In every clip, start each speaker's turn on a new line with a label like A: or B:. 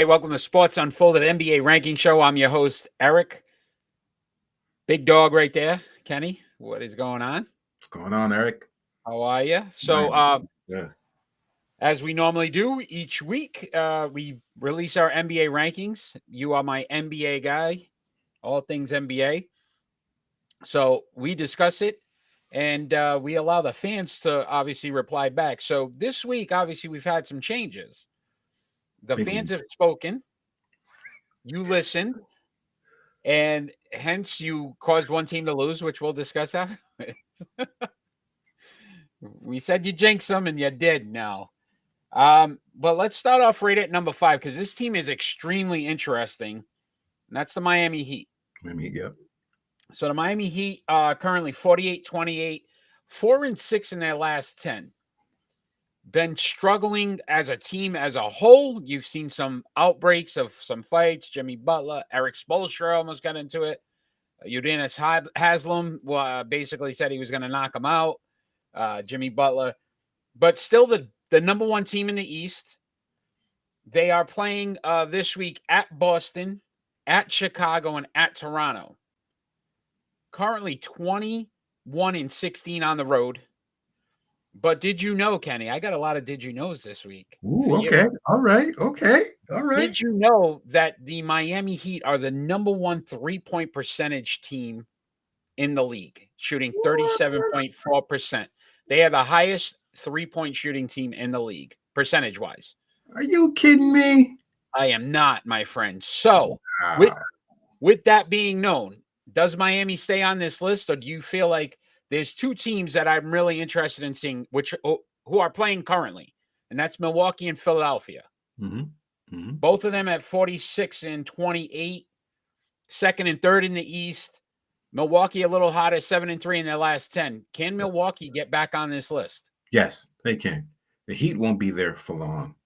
A: Hey, welcome to Sports Unfolded NBA Ranking Show. I'm your host, Eric. Big dog right there. Kenny, what is going on?
B: What's going on, Eric?
A: How are you?
B: Yeah.
A: As we normally do each week, we release our NBA rankings. You are my NBA guy, all things NBA. So we discuss it, and we allow the fans to obviously reply back. So this week, obviously, we've had some changes. The
B: Big
A: fans
B: ones.
A: have spoken. You listened. And hence you caused one team to lose, which we'll discuss after. We said you jinxed them, and you did now. But let's start off right at number 5, because this team is extremely interesting. And that's the Miami Heat.
B: Yep.
A: So the Miami Heat currently 48-28, 4-6 in their last 10. Been struggling as a team as a whole. You've seen some outbreaks of some fights. Jimmy Butler, Eric Spoelstra almost got into it. Udonis Haslem basically said he was going to knock him out. Jimmy Butler. But still the number one team in the East. They are playing this week at Boston, at Chicago, and at Toronto. Currently 21-16 on the road. But did you know, Kenny? I got a lot of did you knows this week.
B: Ooh, okay. All right.
A: Did you know that the Miami Heat are the number one 3-point percentage team in the league, shooting 37.4%? They are the highest 3-point shooting team in the league, percentage-wise.
B: Are you kidding me?
A: I am not, my friend. So,
B: Wow.
A: with that being known, does Miami stay on this list, or do you feel like there's two teams that I'm really interested in seeing, who are playing currently, and that's Milwaukee and Philadelphia. Both of them at 46-28, second and third in the East. Milwaukee a little hotter, 7-3 in their last 10. Can Milwaukee get back on this list?
B: Yes, they can. The Heat won't be there for long.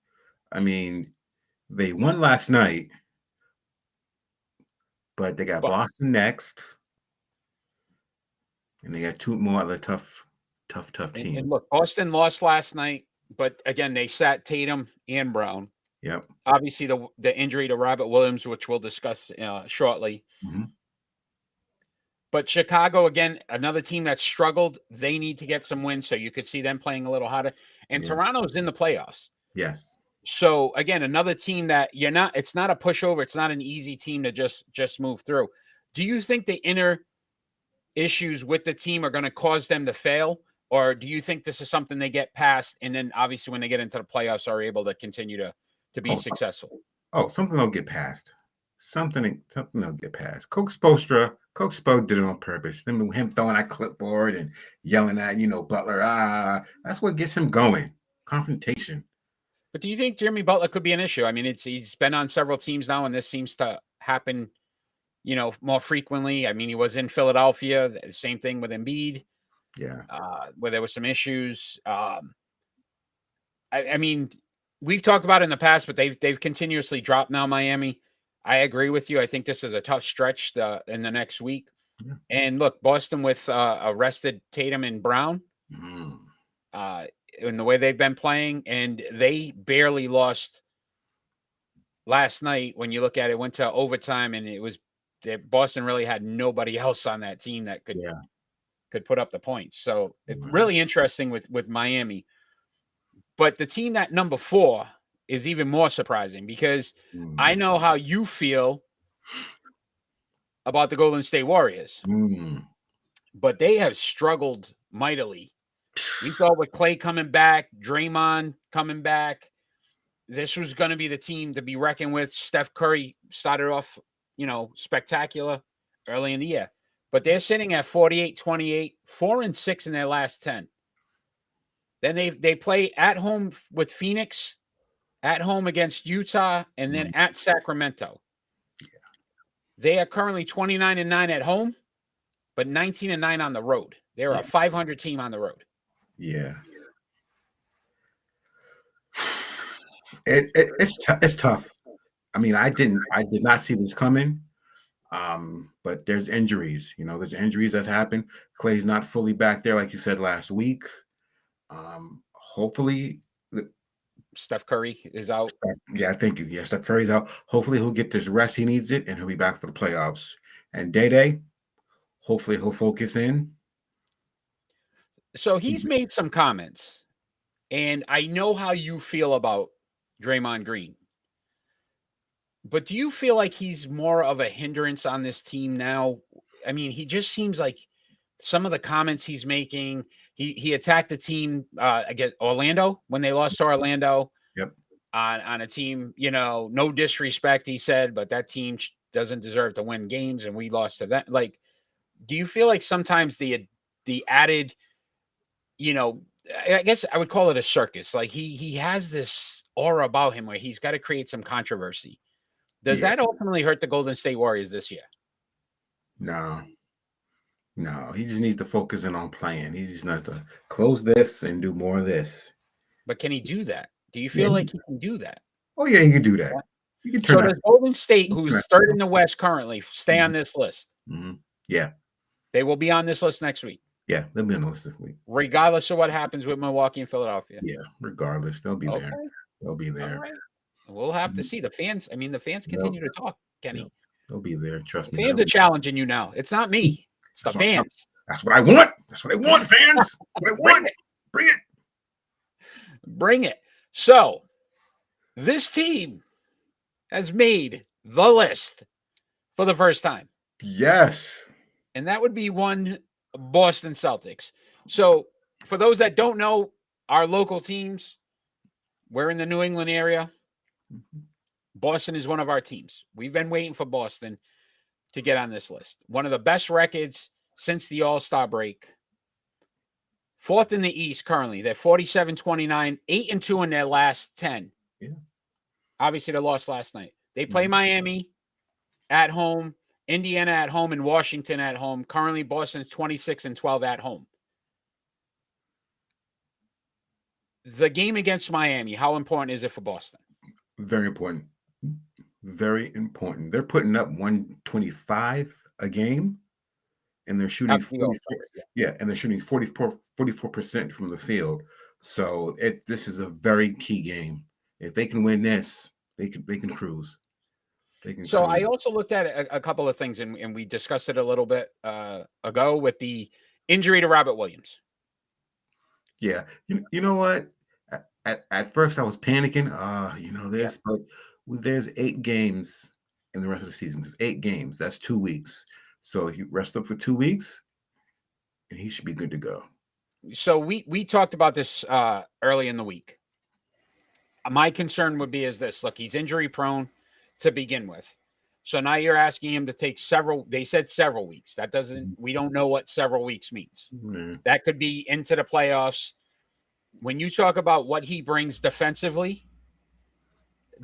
B: I mean, they won last night, but they got Boston next. And they got two more other tough teams.
A: And look, Boston lost last night, but again, they sat Tatum and Brown.
B: Yep.
A: Obviously, the injury to Robert Williams, which we'll discuss shortly. But Chicago, again, another team that struggled. They need to get some wins, so you could see them playing a little hotter. And Toronto's in the playoffs.
B: Yes.
A: So again, another team that it's not a pushover. It's not an easy team to just move through. Do you think the inner issues with the team are going to cause them to fail, or do you think this is something they get past, and then obviously when they get into the playoffs are able to continue to be successful?
B: Something they'll get past. Something they'll get past. Coach Spo did it on purpose. Him throwing that clipboard and yelling at Butler. That's what gets him going. Confrontation.
A: But do you think Jimmy Butler could be an issue? I mean, he's been on several teams now, and this seems to happen, more frequently. I mean, he was in Philadelphia. The same thing with Embiid.
B: Yeah.
A: Where there were some issues. I mean, we've talked about it in the past, but they've continuously dropped now, Miami. I agree with you. I think this is a tough stretch in the next week. Yeah. And look, Boston with arrested Tatum and Brown. In the way they've been playing, and they barely lost last night. When you look at it, went to overtime, and Boston really had nobody else on that team that could put up the points. So it's really interesting with Miami. But the team at number 4 is even more surprising, because I know how you feel about the Golden State Warriors, but they have struggled mightily. We thought with Clay coming back, Draymond coming back, this was going to be the team to be reckoned with. Steph Curry started off, spectacular early in the year. But they're sitting at 48-28, 4-6 in their last 10. Then they play at home with Phoenix, at home against Utah, and then at Sacramento. They are currently 29-9 at home, but 19-9 on the road. They're a 500 team on the road.
B: Yeah. It's tough. I mean, I did not see this coming. But there's injuries. There's injuries that happen. Clay's not fully back there, like you said last week. Hopefully
A: Steph Curry is out.
B: Yeah, thank you. Yeah, Steph Curry's out. Hopefully he'll get this rest. He needs it, and he'll be back for the playoffs. And Day, hopefully he'll focus in.
A: So he's made some comments, and I know how you feel about Draymond Green. But do you feel like he's more of a hindrance on this team now? I mean, he just seems like some of the comments he's making. He attacked the team against Orlando when they lost to Orlando.
B: Yep.
A: On a team, no disrespect, he said, but that team doesn't deserve to win games, and we lost to that. Like, do you feel like sometimes the added, I guess I would call it a circus. Like he has this aura about him where he's got to create some controversy. Does that ultimately hurt the Golden State Warriors this year?
B: No, he just needs to focus in on playing. He just needs to close this and do more of this.
A: But can he do that? Do you feel like he can do that?
B: Oh, yeah, he can do that. He can turn.
A: So does Golden State, who's third in the West currently, stay on this list?
B: Mm-hmm. Yeah.
A: They will be on this list next week.
B: Yeah, they'll be on the list this week.
A: Regardless of what happens with Milwaukee and Philadelphia.
B: Yeah, regardless. They'll be there. They'll be there.
A: All right. We'll have to see. The fans continue to talk, Kenny.
B: They'll be there. Trust me.
A: Fans are challenging you now. It's not me. It's the fans.
B: That's what I want. That's what I want, fans. What I want. Bring it.
A: Bring it. So, this team has made the list for the first time.
B: Yes.
A: And that would be one Boston Celtics. So, for those that don't know, our local teams, we're in the New England area. Boston is one of our teams. We've been waiting for Boston to get on this list. One of the best records since the All-Star break. Fourth in the East currently. They're 47-29, 8-2 in their last 10.
B: Yeah.
A: Obviously, they lost last night. They play Miami at home, Indiana at home, and Washington at home. Currently, Boston's 26-12 at home. The game against Miami, how important is it for Boston?
B: Very important. Very important. They're putting up 125 a game, and they're shooting 44% from the field. So this is a very key game. If they can win this, they can cruise.
A: So I also looked at a couple of things, and we discussed it a little bit ago with the injury to Robert Williams.
B: Yeah, you know what? At first I was panicking. But there's 8 games in the rest of the season. There's 8 games. That's 2 weeks. So he rest up for 2 weeks, and he should be good to go.
A: So we talked about this early in the week. My concern would be is this: look, he's injury prone to begin with. So now you're asking him to take they said several weeks. That doesn't, we don't know what several weeks means.
B: Mm-hmm.
A: That could be into the playoffs. When you talk about what he brings defensively,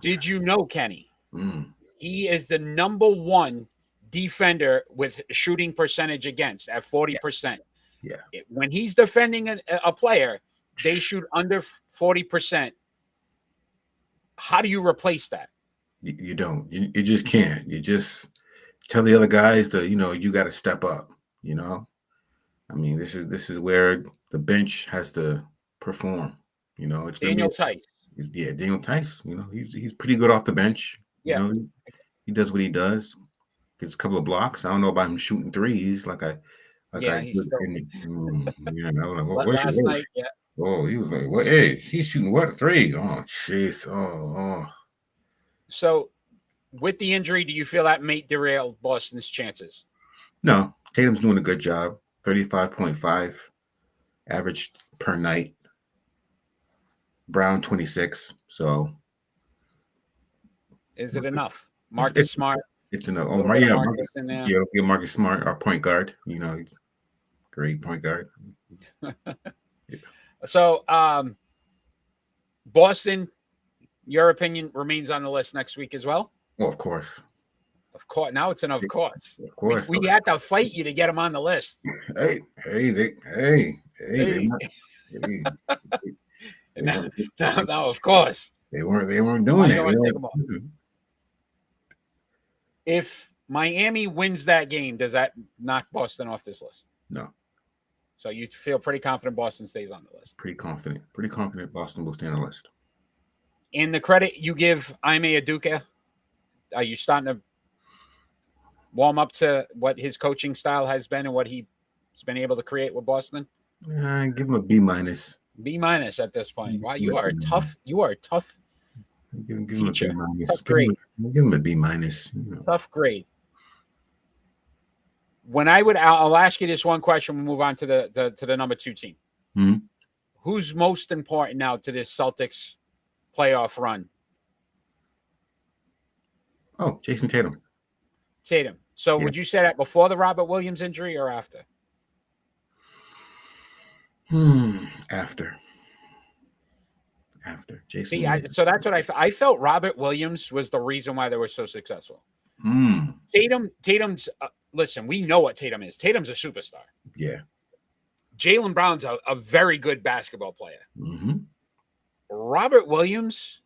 A: did you know, Kenny, he is the number 1 defender with shooting percentage against at 40%.
B: Yeah.
A: When he's defending a player, they shoot under 40%. How do you replace that?
B: You don't. You just can't. You just tell the other guys that you got to step up. I mean, this is where the bench has to perform. It's
A: Daniel Tice.
B: Daniel Tice. He's pretty good off the bench.
A: Yeah.
B: He does what he does. Gets a couple of blocks. I don't know about him shooting threes last night. Yeah. Oh, he was like, what? Hey, he's shooting what, 3? Oh, jeez. Oh.
A: So, with the injury, do you feel that may derail Boston's chances?
B: No, Tatum's doing a good job. 35.5 average per night. Brown 26. So,
A: is it enough? Marcus Smart.
B: It's enough. Oh, Marcus in there. Yeah, Marcus Smart, our point guard. Great point guard.
A: Yeah. So, Boston, your opinion remains on the list next week as well?
B: Well, of course.
A: Of course. Now it's an of course.
B: Of course.
A: We had to fight you to get them on the list.
B: Hey.
A: Now, of course.
B: They weren't doing it.
A: If Miami wins that game, does that knock Boston off this list?
B: No.
A: So you feel pretty confident Boston stays on the list?
B: Pretty confident. Pretty confident Boston will stay on the list.
A: And the credit you give Ime Aduka, are you starting to warm up to what his coaching style has been and what he's been able to create with Boston?
B: Give him a B minus.
A: B minus at this point. Wow, you are a tough. You are a tough
B: Give him
A: teacher.
B: a B minus.
A: Tough grade.
B: Give him a B minus.
A: Tough grade. I'll ask you this one question. We'll move on to the number 2 team.
B: Mm-hmm.
A: Who's most important now to this Celtics playoff run?
B: Oh, Jason Tatum.
A: Tatum. So would you say that before the Robert Williams injury or after?
B: After Jason.
A: See, so that's what I felt. Robert Williams was the reason why they were so successful. Tatum's. Listen, we know what Tatum is. Tatum's a superstar.
B: Yeah.
A: Jaylen Brown's a very good basketball player.
B: Mm-hmm.
A: Robert Williams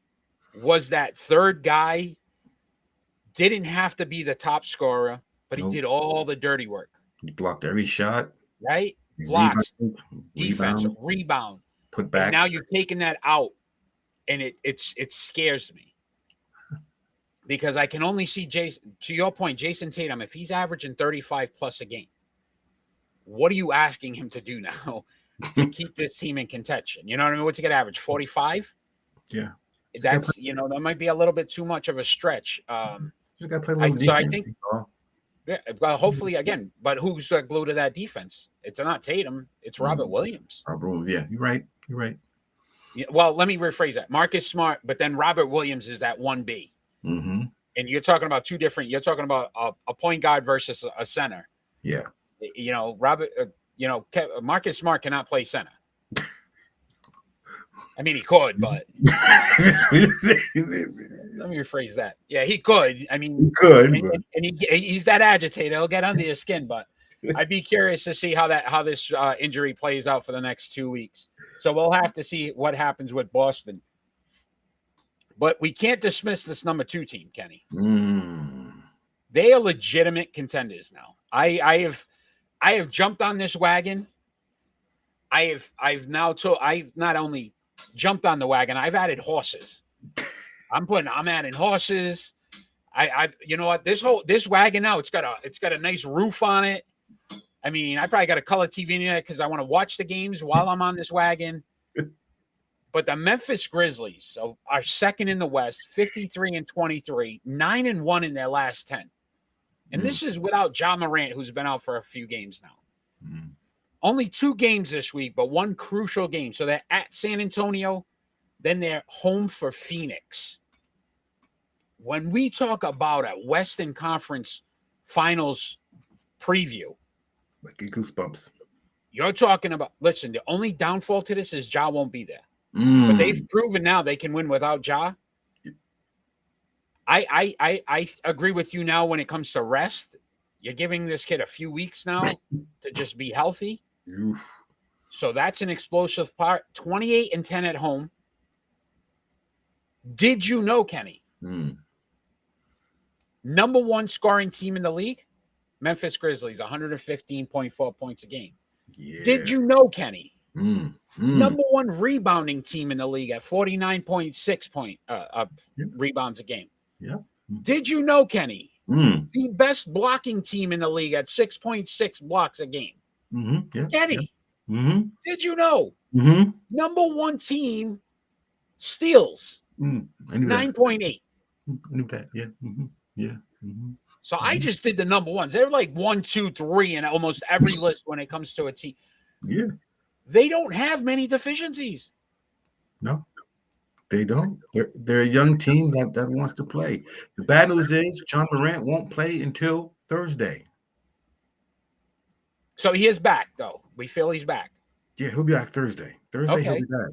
A: was that third guy. Didn't have to be the top scorer, but he did all the dirty work.
B: He blocked every shot.
A: Right? Blocks, defense, rebound.
B: Put back.
A: And now you've taken that out, and it scares me. Because I can only see Jason, to your point, Jason Tatum, if he's averaging 35 plus a game, what are you asking him to do now to keep this team in contention? You know what I mean? What's he going to average? 45?
B: Yeah.
A: That's, that might be a little bit too much of a stretch.
B: Just got to play a little defense.
A: So I think, well, hopefully, again, but who's glued to that defense? It's not Tatum. It's Robert Williams.
B: Yeah, you're right.
A: Yeah, well, let me rephrase that. Marcus Smart, but then Robert Williams is that 1B.
B: Mm-hmm.
A: And you're talking about two different. You're talking about a point guard versus a center.
B: Yeah.
A: Marcus Smart cannot play center. I mean, he could, but let me rephrase that. Yeah, he could. I mean,
B: he could,
A: and he's that agitator. He'll get under your skin, but I'd be curious to see how this injury plays out for the next 2 weeks. So we'll have to see what happens with Boston. But we can't dismiss this number 2 team, Kenny. They are legitimate contenders now. I have jumped on this wagon. I've not only jumped on the wagon, I've added horses. I'm adding horses. You know what? This wagon now, it's got a nice roof on it. I mean, I probably got a color TV in it because I want to watch the games while I'm on this wagon. But the Memphis Grizzlies are second in the West, 53-23, 9-1 in their last 10. And this is without Ja Morant, who's been out for a few games now. Only 2 games this week, but one crucial game. So they're at San Antonio, then they're home for Phoenix. When we talk about a Western Conference Finals preview,
B: like goosebumps.
A: You're talking about, listen, the only downfall to this is Ja won't be there. But they've proven now they can win without Ja. I agree with you now when it comes to rest. You're giving this kid a few weeks now to just be healthy.
B: Oof.
A: So that's an explosive part. 28-10 at home. Did you know, Kenny? Number 1 scoring team in the league, Memphis Grizzlies, 115.4 points a game.
B: Yeah.
A: Did you know, Kenny? Number 1 rebounding team in the league at 49.6 rebounds a game.
B: Yeah.
A: Did you know, Kenny? The best blocking team in the league at 6.6 blocks a game.
B: Yeah.
A: Kenny, did you know? Number 1 team steals 9.8.
B: I knew that. Yeah. Yeah.
A: So I just did the number 1s. They're like 1, 2, 3 in almost every list when it comes to a team.
B: Yeah.
A: They don't have many deficiencies.
B: No, they don't. They're a young team that wants to play. The bad news is John Morant won't play until Thursday.
A: So he is back, though. We feel he's back.
B: Yeah, he'll be back Thursday. He'll be back.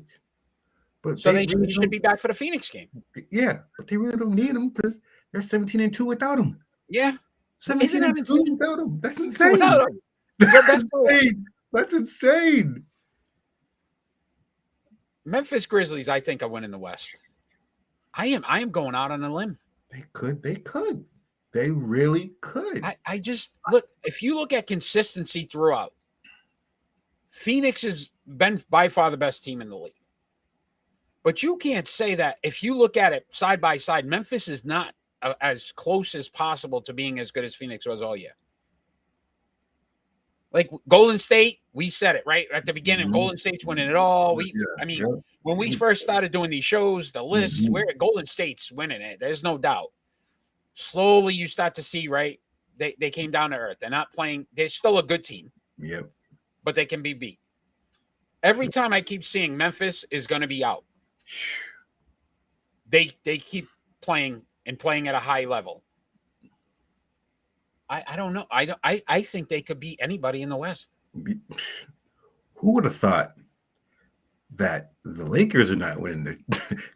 B: But
A: so he should be back for the Phoenix game.
B: Yeah, but they really don't need him because they're 17-2 without him.
A: Yeah.
B: 17-2 without him. That's insane. That's insane.
A: Memphis Grizzlies, I think, are winning the West. I am going out on a limb.
B: They could. They really could.
A: I just look. If you look at consistency throughout, Phoenix has been by far the best team in the league. But you can't say that if you look at it side by side, Memphis is not as close as possible to being as good as Phoenix was all year. Like Golden State, we said it right at the beginning. Golden State's winning it all. When we first started doing these shows, the lists, where Golden State's winning it. There's no doubt. Slowly, you start to see, right? They came down to earth. They're not playing. They're still a good team.
B: Yep.
A: But they can be beat. Every time I keep seeing Memphis is going to be out. They keep playing and playing at a high level. I don't know. I think they could beat anybody in the West.
B: Who would have thought that the Lakers are not winning,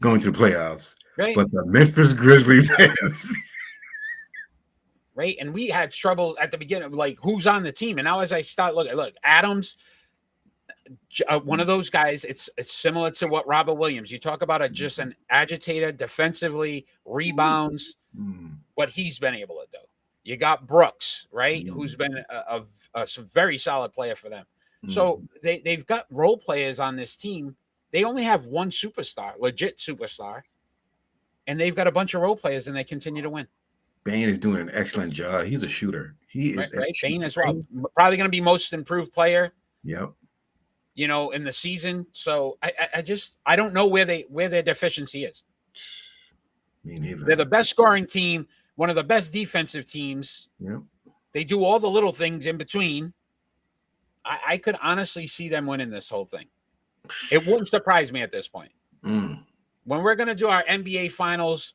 B: going to the playoffs,
A: right?
B: But the Memphis Grizzlies is.
A: Right, and we had trouble at the beginning, like who's on the team, and now as I start looking, look, Adams, one of those guys. It's similar to what Robert Williams. You talk about just an agitator defensively, rebounds, what he's been able to do. You got Brooks, right, who's been a very solid player for them. So they've got role players on this team. They only have one superstar, legit superstar, and they've got a bunch of role players, and they continue to win.
B: Bane is doing an excellent job. He's a shooter. He is
A: right. Bane as well. Probably going to be most improved player.
B: Yep.
A: In the season. So I don't know where their deficiency is.
B: Me neither.
A: They're the best scoring team. One of the best defensive teams.
B: Yep.
A: They do all the little things in between. I could honestly see them winning this whole thing. It wouldn't surprise me at this point. When we're going to do our NBA Finals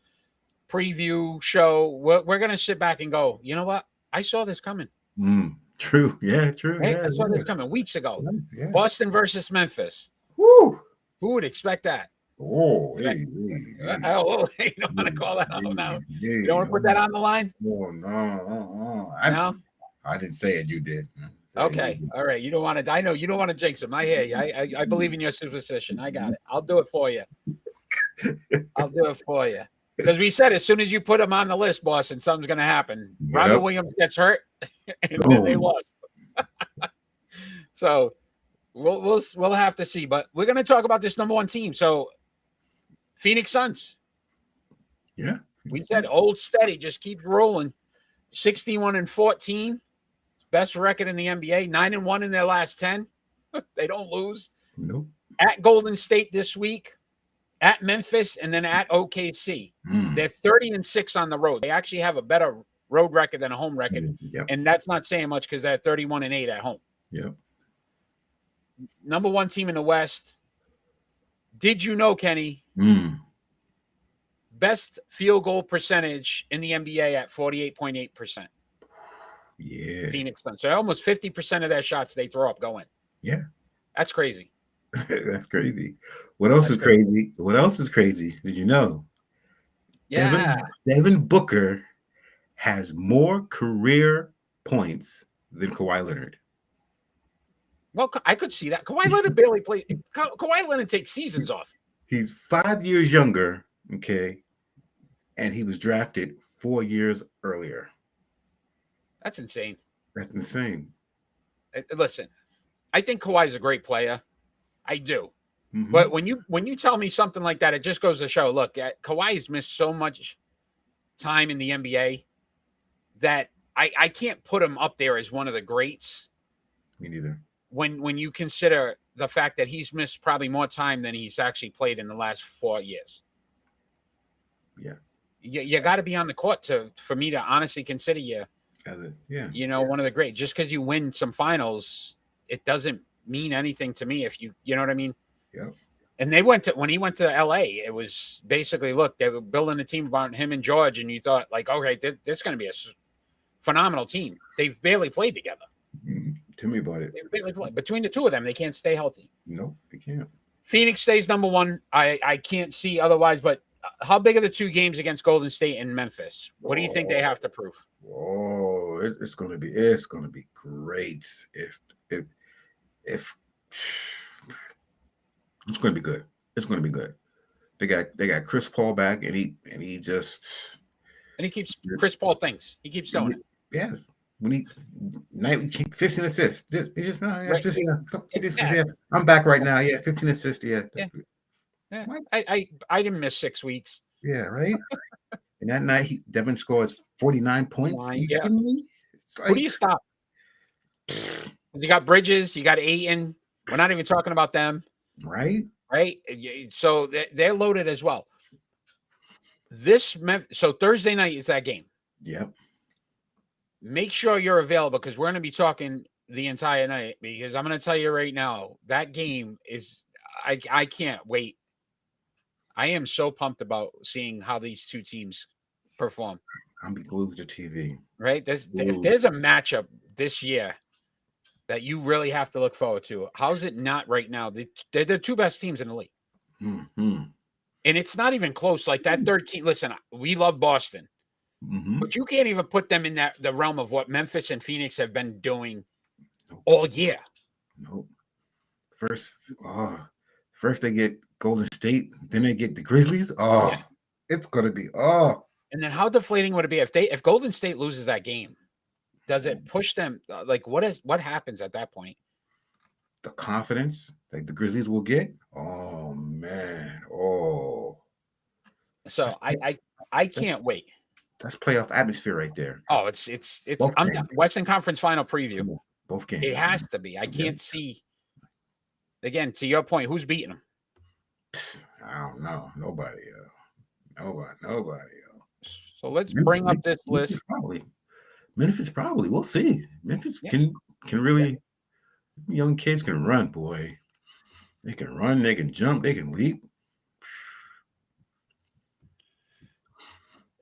A: preview show, we're going to sit back and go, you know what? I saw this coming.
B: True. Yeah, true.
A: Right?
B: Yeah,
A: I saw this coming weeks ago.
B: Yeah.
A: Boston versus Memphis.
B: Woo!
A: Who would expect that?
B: Oh,
A: you don't want to call that out now. You don't want to put that on the line?
B: Oh, no. I didn't say it. You did.
A: Okay. All right. You don't want to. I know you don't want to jinx him. I hear you. I believe in your superstition. I got it. I'll do it for you. Because we said as soon as you put him on the list, Boston, something's going to happen. Yep. Robert Williams gets hurt, and then they lost. So we'll have to see. But we're going to talk about this number one team. So Phoenix Suns.
B: Yeah.
A: We said old steady, just keeps rolling. 61-14. Best record in the NBA. 9-1 in their last 10. They don't lose.
B: Nope.
A: At Golden State this week. At Memphis and then at OKC. They're 30-6 on the road. They actually have a better road record than a home record.
B: Yep.
A: And that's not saying much because they're 31-8 at home.
B: Yep.
A: Number one team in the West. Did you know, Kenny? Best field goal percentage in the NBA at 48.8%.
B: Yeah.
A: Phoenix Suns. So almost 50% of their shots they throw up go in.
B: Yeah.
A: That's crazy.
B: That's crazy. What else is crazy? What else is crazy? Did you know?
A: Yeah.
B: Devin Booker has more career points than Kawhi Leonard.
A: Well, I could see that. Kawhi Leonard barely plays. Kawhi Leonard takes seasons off.
B: He's 5 years younger, okay, and he was drafted 4 years earlier.
A: That's insane.
B: That's insane.
A: Listen, I think Kawhi's a great player. I do. But when you tell me something like that, it just goes to show, look, Kawhi's missed so much time in the NBA that I can't put him up there as one of the greats.
B: Me neither.
A: When you consider the fact that he's missed probably more time than he's actually played in the last 4 years.
B: Yeah.
A: You got to be on the court for me to honestly consider you. One of the great. Just because you win some finals, it doesn't mean anything to me if you know what I mean?
B: Yeah.
A: And when he went to LA, it was basically, look, they were building a team about him and George, and you thought, like, okay, this is going to be a phenomenal team. They've barely played together.
B: Tell me about it.
A: They've barely played. Between the two of them, they can't stay healthy.
B: No, they can't.
A: Phoenix stays number one. I can't see otherwise, but how big are the two games against Golden State and Memphis? What do you think they have to prove?
B: Oh, it's gonna be great if it's gonna be good. It's gonna be good. They got Chris Paul back, and he
A: keeps Chris Paul things. He keeps doing it.
B: Yes. When he 15 assists. I'm back right now. Yeah, 15 assists. Yeah.
A: Yeah,
B: What?
A: I didn't miss 6 weeks.
B: Yeah, right. And that night, Devin scores 49 points. Are you
A: Yeah.
B: kidding me? It's
A: Who do
B: like,
A: you stop? You got Bridges, you got Ayton. We're not even talking about them,
B: right?
A: right? So they're loaded as well. So Thursday night is that game.
B: Yep.
A: Make sure you're available because we're going to be talking the entire night. Because I'm going to tell you right now, that game is I can't wait. I am so pumped about seeing how these two teams perform.
B: I'm be glued to TV.
A: Right? If
B: Glued.
A: there's a matchup this year that you really have to look forward to, how's it not right now? They're the two best teams in the league.
B: Mm-hmm.
A: And it's not even close. Like that 13. Listen, we love Boston, but you can't even put them in the realm of what Memphis and Phoenix have been doing all year.
B: Nope. First they get Golden State, then they get the Grizzlies. Oh, yeah. It's gonna be
A: And then how deflating would it be if Golden State loses that game? Does it push them? Like what happens at that point?
B: The confidence like the Grizzlies will get. Oh man. Oh.
A: So I can't wait.
B: That's playoff atmosphere right there.
A: Oh, it's Western Conference Final preview.
B: Yeah, both games.
A: It has to be. I can't see. Again, to your point, who's beating them?
B: I don't know. Nobody. Nobody.
A: So let's bring up this list.
B: Memphis probably. We'll see. Memphis can really. Young kids can run, boy. They can run. They can jump. They can leap.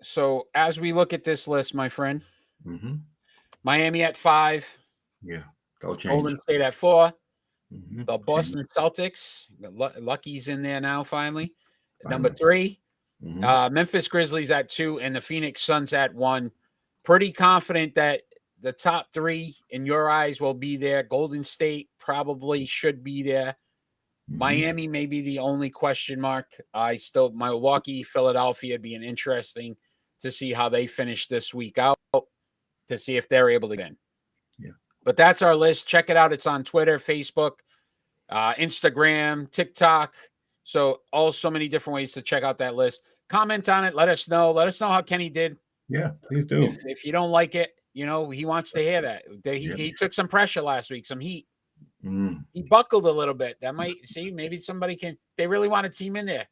A: So as we look at this list, my friend, Miami at 5.
B: Yeah, that'll change.
A: Golden State at 4. The Boston Celtics, Lucky's in there now finally. Number 3. Memphis Grizzlies at 2, and the Phoenix Suns at 1. Pretty confident that the top 3 in your eyes will be there. Golden State probably should be there. Miami may be the only question mark. Milwaukee, Philadelphia would be an interesting to see how they finish this week out, to see if they're able to win.
B: Yeah.
A: But that's our list. Check it out. It's on Twitter, Facebook, Instagram, TikTok. So many different ways to check out that list. Comment on it. Let us know. Let us know how Kenny did.
B: Yeah, please do.
A: If you don't like it, he wants to hear that. He took some pressure last week, some heat. He buckled a little bit. That might maybe somebody they really want a team in there.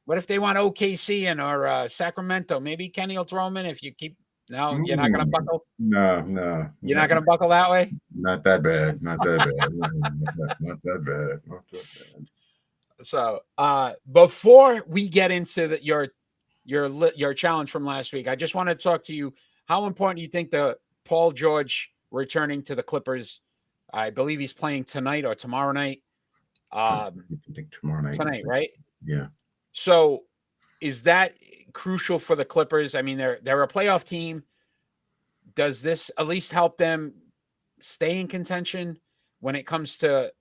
A: What if they want OKC in or Sacramento? Maybe Kenny will throw them in if you keep. No, you're not going to buckle?
B: No.
A: You're not going to buckle that way?
B: Not that bad. Not that bad.
A: So before we get into your challenge from last week, I just want to talk to you. How important do you think the Paul George returning to the Clippers? I believe he's playing tonight or tomorrow night.
B: I think tomorrow night.
A: Tonight, right?
B: Yeah.
A: So is that crucial for the Clippers? I mean, they're a playoff team. Does this at least help them stay in contention when it comes to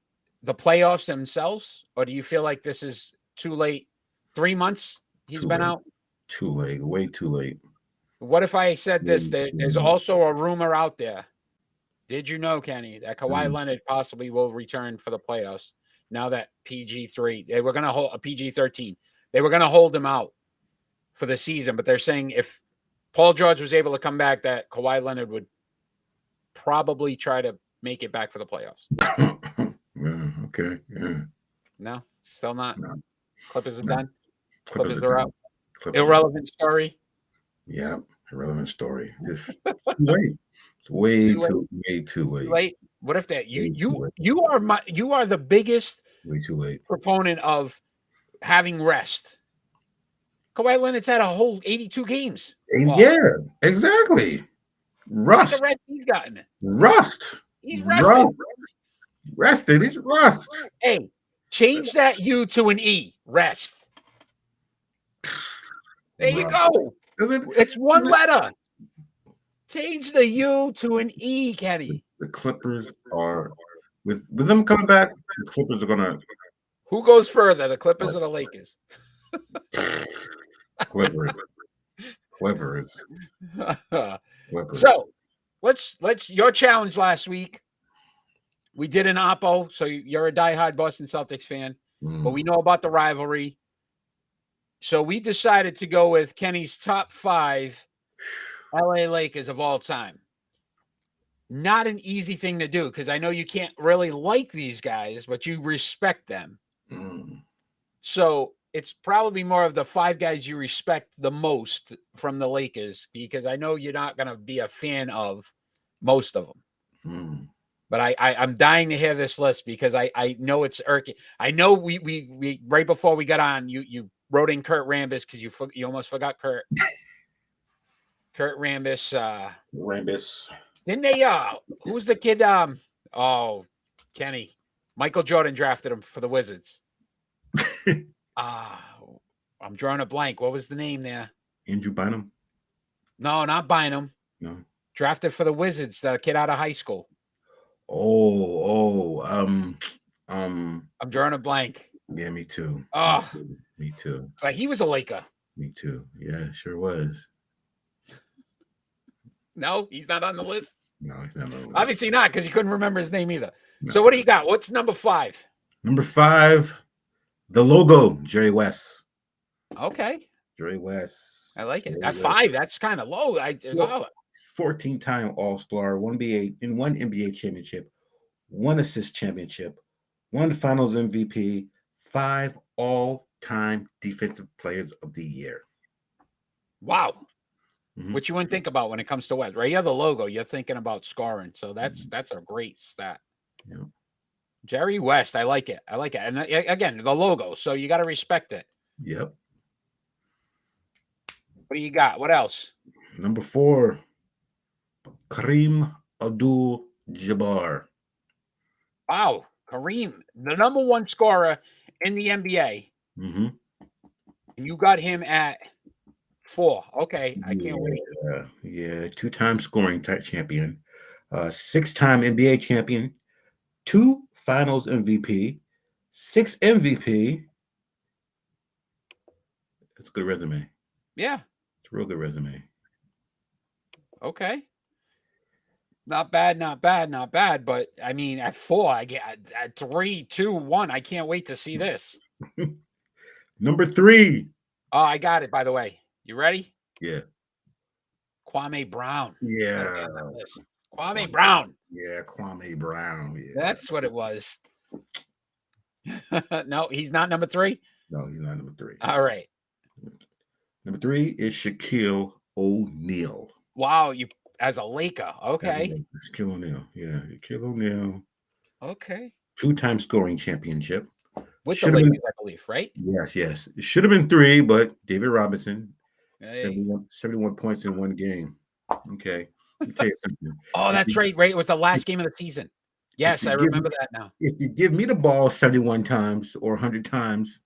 A: the playoffs themselves? Or do you feel like this is too late? 3 months he's been out?
B: Too late. Way too late.
A: What if I said this? There's also a rumor out there. Did you know, Kenny, that Kawhi Leonard possibly will return for the playoffs now that PG-3, they were going to hold a PG-13. They were going to hold him out for the season, but they're saying if Paul George was able to come back, that Kawhi Leonard would probably try to make it back for the playoffs.
B: Yeah, okay. Yeah.
A: No, still not.
B: No.
A: Clippers are done.
B: Clippers
A: are out.
B: Irrelevant
A: story.
B: Yeah, irrelevant story. Just too late. It's way too late.
A: What if that you are the biggest
B: way too late
A: proponent of having rest? Kawhi Leonard's had a whole 82 games.
B: Yeah, exactly. Rust.
A: The rest he's gotten.
B: Rust.
A: He's rested.
B: Rested. He's rust.
A: Hey, change that U to an E. Rest. There you go. It's one letter. Change the U to an E, Kenny.
B: The Clippers are with them coming back. The Clippers are gonna.
A: Who goes further, the Clippers or the Lakers?
B: Clippers.
A: So let's your challenge last week. We did an oppo, so you're a diehard Boston Celtics fan. but we know about the rivalry. So we decided to go with Kenny's top 5 LA Lakers of all time. Not an easy thing to do because I know you can't really like these guys, but you respect them. So it's probably more of the 5 guys you respect the most from the Lakers because I know you're not going to be a fan of most of them. But I'm dying to hear this list because I know it's irking. I know we right before we got on, you wrote in Kurt Rambis because you almost forgot Kurt. Kurt Rambis.
B: Rambis.
A: Didn't they? Who's the kid? Oh, Kenny. Michael Jordan drafted him for the Wizards. I'm drawing a blank. What was the name there?
B: Andrew Bynum?
A: No, not Bynum.
B: No.
A: Drafted for the Wizards, the kid out of high school.
B: I'm
A: drawing a blank.
B: Yeah, me too. Me too.
A: But he was a Laker.
B: Me too. Yeah, sure was.
A: No, he's not on the list.
B: No, he's not on the list.
A: Obviously not, because you couldn't remember his name either.
B: No.
A: So what do you got? What's number 5?
B: Number 5, the logo, Jerry West.
A: Okay.
B: Jerry West.
A: I like it. At 5, that's kind of low.
B: 14-time All-Star, one NBA championship, 1 assist championship, 1 Finals MVP, 5 all-time defensive players of the year.
A: Wow. Which you wouldn't think about when it comes to West, right? You have the logo, you're thinking about scoring. So that's a great stat.
B: Yeah.
A: Jerry West, I like it. And again, the logo. So you got to respect it.
B: Yep.
A: What do you got? What else?
B: Number 4, Kareem Abdul-Jabbar.
A: Wow. Kareem, the number 1 scorer in the NBA. And you got him at 4. Okay. I can't wait.
B: Yeah. 2-time scoring type champion, 6-time NBA champion, 2 Finals MVP, 6 MVP. That's a good resume.
A: Yeah.
B: It's a real good resume.
A: Okay. Not bad. But I mean, at 4, I get at 3, 2, 1. I can't wait to see this.
B: Number 3.
A: Oh, I got it, by the way. You ready?
B: Yeah.
A: Kwame Brown.
B: Yeah.
A: Kwame Brown.
B: Yeah, Kwame Brown. Yeah.
A: That's what it was. No, he's not number 3?
B: No, he's not number 3.
A: All right.
B: Number 3 is Shaquille O'Neal.
A: Wow, you as a Laker. Okay.
B: Shaquille O'Neal. Yeah, Shaquille O'Neal.
A: Okay.
B: 2-time scoring championship.
A: With the Lakers, I believe, right?
B: Yes. It should have been 3, but David Robinson,
A: Hey.
B: 71 points in 1 game. Okay. Let me tell you something.
A: Oh, that's right. It was the last game of the season. Yes, I remember that now.
B: If you give me the ball 71 times or 100 times,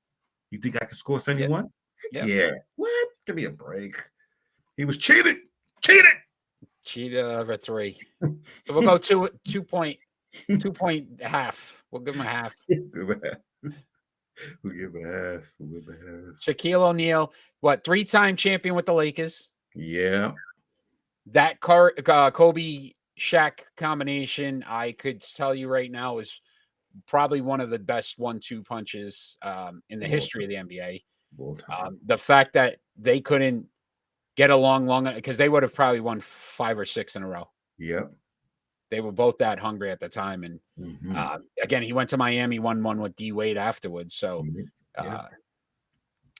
B: you think I can score 71?
A: Yep.
B: Yeah. What? Give me a break. He was cheated.
A: Cheated over 3. So we'll go 2 point half. We'll give him a half.
B: We'll give a half.
A: Shaquille O'Neal, 3-time champion with the Lakers?
B: Yeah.
A: That Kobe Shaq combination, I could tell you right now, is probably one of the best 1-2 punches in the history of the NBA. The fact that they couldn't get along long because they would have probably won 5 or 6 in a row.
B: Yep.
A: They were both that hungry at the time. And again, he went to Miami, won one with D Wade afterwards. So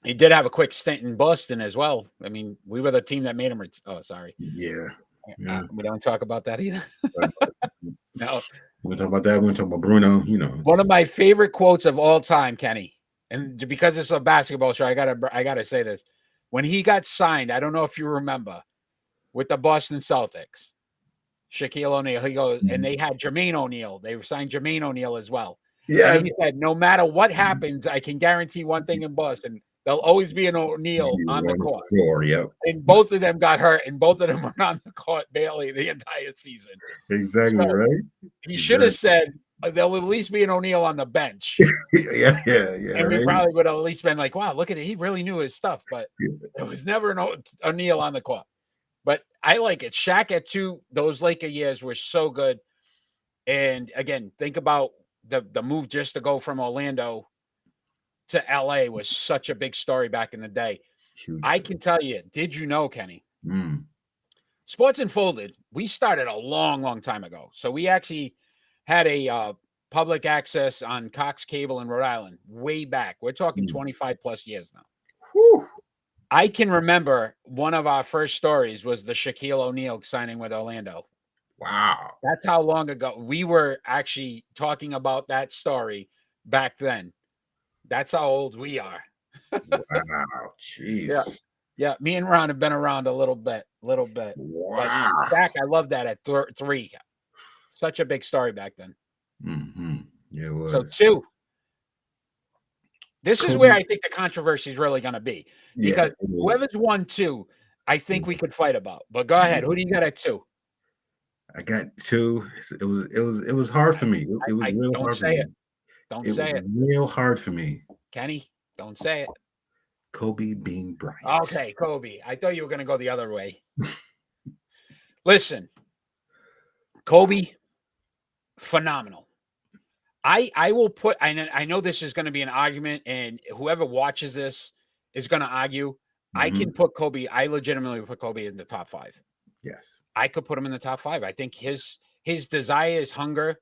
A: he did have a quick stint in Boston as well. I mean, we were the team that made him. Oh, sorry.
B: Yeah.
A: We don't talk about that either. No.
B: We're talking about that. We're talking about Bruno,
A: One of my favorite quotes of all time, Kenny. And because it's a basketball show, I gotta say this. When he got signed, I don't know if you remember, with the Boston Celtics, Shaquille O'Neal, he goes, and they had Jermaine O'Neal. They signed Jermaine O'Neal as well.
B: Yeah.
A: And he said, no matter what happens, I can guarantee one thing in Boston. There'll always be an O'Neal on the court.
B: Yep.
A: And both of them got hurt, and both of them were on the court barely the entire season.
B: Exactly, right?
A: He should have said, there'll at least be an O'Neal on the bench.
B: Yeah.
A: And we probably would have at least been like, wow, look at it. He really knew his stuff, but there was never an O'Neal on the court. But I like it. Shaq at 2, those Laker years were so good. And again, think about the move just to go from Orlando to LA was such a big story back in the day.
B: Huge.
A: I can tell you, did you know, Kenny?
B: Mm.
A: Sports Unfolded, we started a long, long time ago. So we actually had a public access on Cox Cable in Rhode Island way back. We're talking 25 plus years now.
B: Whew.
A: I can remember one of our first stories was the Shaquille O'Neal signing with Orlando.
B: Wow.
A: That's how long ago we were actually talking about that story back then. That's how old we are.
B: Wow. Jeez.
A: Yeah. Yeah, me and Ron have been around a little bit.
B: Wow.
A: But back, I love that at 3. Such a big story back then.
B: Mm-hmm. Yeah, it was.
A: So 2. This is where I think the controversy is really going to be. Because whoever's won 2, I think we could fight about. But go ahead. Who do you got at 2?
B: I got 2. It was hard for me. It was real hard for me.
A: Don't say it.
B: It was real hard for me.
A: Kenny, don't say it.
B: Kobe being Bryant.
A: Okay, Kobe. I thought you were going to go the other way. Listen, Kobe, phenomenal. I will put, I know this is going to be an argument, and whoever watches this is going to argue. Mm-hmm. I can put Kobe, I legitimately put Kobe in the top 5.
B: Yes.
A: I could put him in the top 5. I think his desire, his hunger,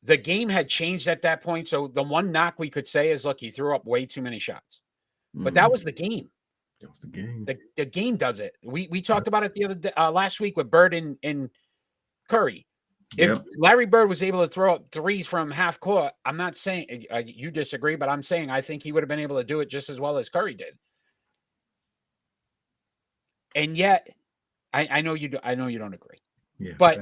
A: the game had changed at that point. So the one knock we could say is, look, he threw up way too many shots. But that was the game.
B: That was the game.
A: The game does it. We talked about it the other day, last week with Bird and Curry. If Larry Bird was able to throw up threes from half court, I'm not saying you disagree, but I'm saying I think he would have been able to do it just as well as Curry did. And yet, I know you don't agree. Yeah, but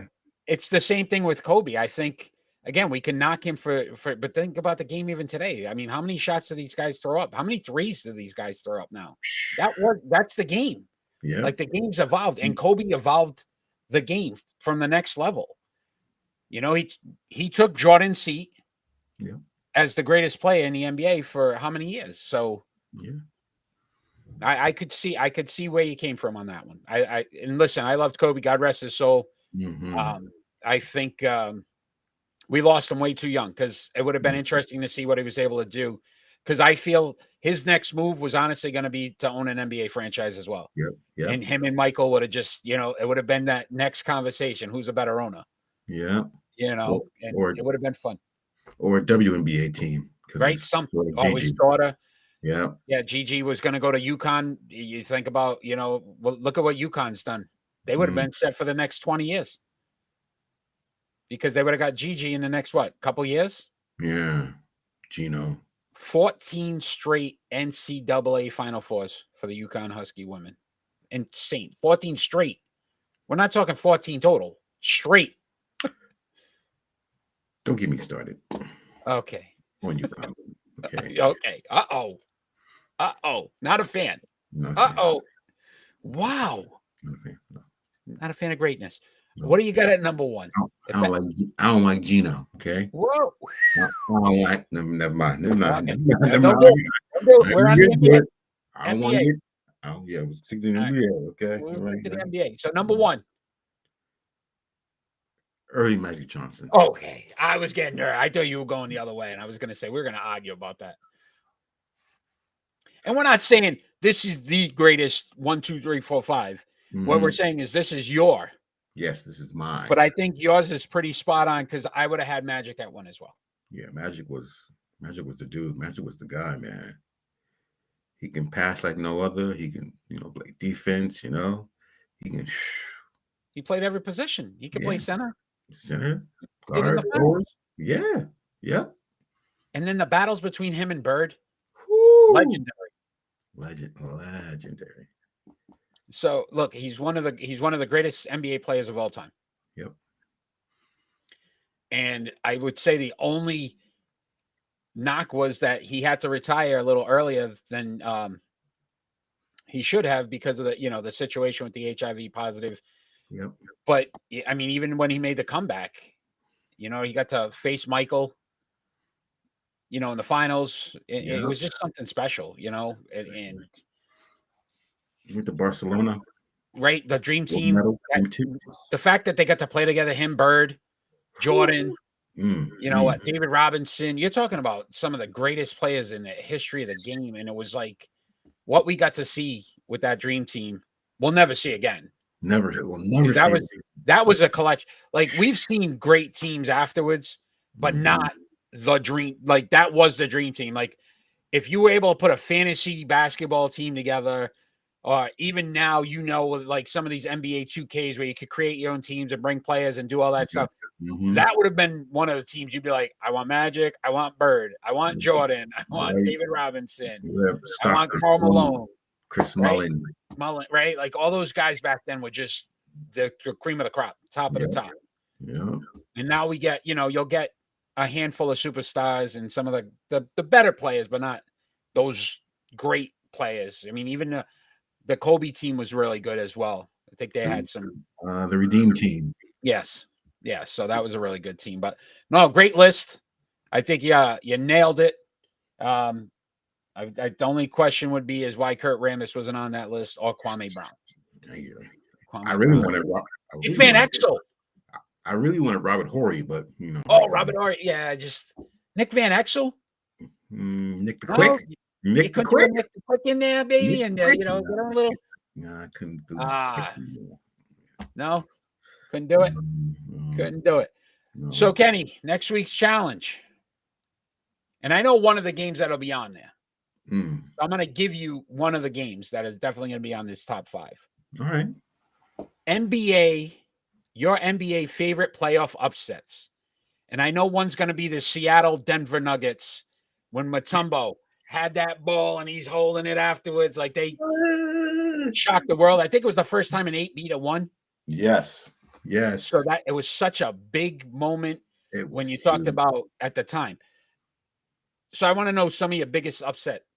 A: it's the same thing with Kobe. I think. Again, we can knock him for, but think about the game even today. I mean, how many shots do these guys throw up? How many threes do these guys throw up now? That's the game. Yeah. Like the game's evolved, and Kobe evolved the game from the next level. You know, he took Jordan's seat as the greatest player in the NBA for how many years? So I could see where you came from on that one. And listen, I loved Kobe. God rest his soul. Mm-hmm. I think we lost him way too young, because it would have been interesting to see what he was able to do. Because I feel his next move was honestly going to be to own an NBA franchise as well. Yep. And him and Michael would have just, it would have been that next conversation. Who's a better owner? Yeah. It would have been fun.
B: Or a WNBA team.
A: Right? Something. His daughter. Yeah. Yeah. Gigi was going to go to UConn. You think about, well, look at what UConn's done. They would have been set for the next 20 years. Because they would have got Gigi in the next, couple years?
B: Yeah. Gino.
A: 14 straight NCAA Final Fours for the UConn Husky women. Insane. 14 straight. We're not talking 14 total. Straight.
B: Don't get me started.
A: Okay.
B: On UConn. Okay.
A: Okay. Uh-oh. Not a fan. Uh-oh. Wow. Not a fan. No. Not a fan of greatness. No. What do you got at number 1?
B: I don't like Gino. Okay.
A: Whoa.
B: I don't like. Never mind. Never mind.
A: We're on the NBA.
B: I don't want to get. Oh yeah, we're sticking to the NBA. Okay.
A: We're sticking to the NBA. So number 1.
B: Early Magic Johnson.
A: Okay, I was getting there. I thought you were going the other way, and I was going to say we're going to argue about that. And we're not saying this is the greatest 1, 2, 3, 4, 5. Mm-hmm. What we're saying is this is your.
B: Yes, this is mine.
A: But I think yours is pretty spot on, because I would have had Magic at 1 as well.
B: Yeah, Magic was the dude. Magic was the guy, man. He can pass like no other. He can, play defense. He can.
A: He played every position. He could play center.
B: Guard, forward. Yeah. Yep.
A: And then the battles between him and Bird.
B: Legendary.
A: So look, he's one of the greatest NBA players of all time.
B: Yep.
A: And I would say the only knock was that he had to retire a little earlier than he should have, because of the situation with the HIV positive.
B: Yep.
A: But I mean, even when he made the comeback, he got to face Michael, in the finals. It was just something special, and
B: he went to Barcelona.
A: Right, the dream team. The fact that they got to play together, him, Bird, Jordan, You know what? David Robinson. You're talking about some of the greatest players in the history of the game. And it was like what we got to see with that dream team, we'll never see again.
B: We'll never see it.
A: That was a collection. Like we've seen great teams afterwards, but not the dream. Like that was the dream team. Like if you were able to put a fantasy basketball team together, or even now, like some of these NBA 2Ks where you could create your own teams and bring players and do all that stuff. That would have been one of the teams you'd be like, I want Magic, I want Bird, I want Jordan, I want David Robinson, I want Karl Malone,
B: Chris
A: Mullen, right? Like all those guys back then were just the cream of the crop, top of the top.
B: Yeah.
A: And now we get, you'll get a handful of superstars and some of the better players, but not those great players. I mean, even the Kobe team was really good as well. I think they had some
B: the Redeem team.
A: Yes. So that was a really good team. But no, great list. I think you nailed it. The only question would be is why Kurt Rambis wasn't on that list or Kwame Brown.
B: I really wanted
A: Nick Van Exel.
B: I really wanted Robert Horry, but
A: Robert Horry. Yeah, just Nick Van Exel.
B: Nick the Quick.
A: Nick the Quick in there, baby, and get a little.
B: No, I couldn't do
A: no, couldn't do it. Couldn't do it. No. So, Kenny, next week's challenge. And I know one of the games that'll be on there. I'm going to give you one of the games that is definitely going to be on this top 5.
B: All right.
A: Your NBA favorite playoff upsets. And I know one's going to be the Seattle Denver Nuggets when Mutombo had that ball and he's holding it afterwards. Like they shocked the world. I think it was the first time an 8 beat a 1.
B: Yes.
A: So that it was such a big moment when you talked about at the time. So I want to know some of your biggest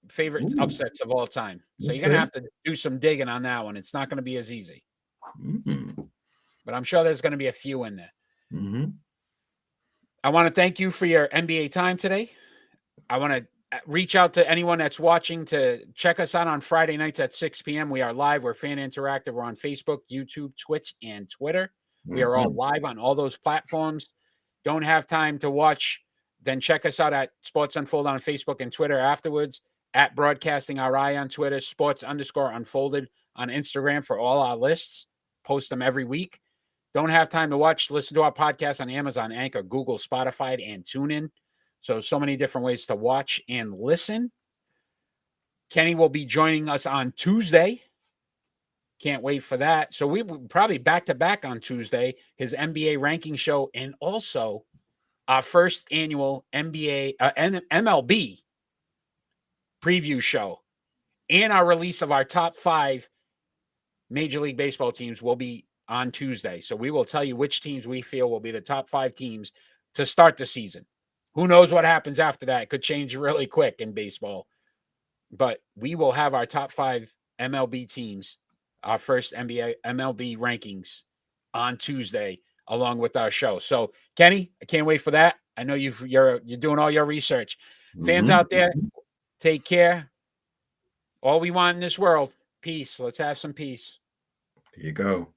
A: favorite upsets of all time. So you're going to have to do some digging on that one. It's not going to be as easy. But I'm sure there's going to be a few in there. I want to thank you for your NBA time today. I want to reach out to anyone that's watching to check us out on Friday nights at 6 p.m. We are live. We're Fan Interactive. We're on Facebook, YouTube, Twitch, and Twitter. We are all live on all those platforms. Don't have time to watch? Then check us out at Sports Unfolded on Facebook and Twitter afterwards, at Broadcasting RI on Twitter, Sports_Unfolded on Instagram for all our lists. Post them every week. Don't have time to watch? Listen to our podcast on Amazon, Anchor, Google, Spotify, and TuneIn. So many different ways to watch and listen. Kenny will be joining us on Tuesday. Can't wait for that. So we will probably back-to-back on Tuesday, his NBA ranking show, and also our first annual MLB preview show. And our release of our top 5 Major League Baseball teams will be on Tuesday. So we will tell you which teams we feel will be the top 5 teams to start the season. Who knows what happens after that? It could change really quick in baseball. But we will have our top 5 MLB teams, our first MLB rankings on Tuesday, along with our show. So, Kenny, I can't wait for that. I know you're doing all your research. Fans out there, take care. All we want in this world, peace. Let's have some peace.
B: There you go.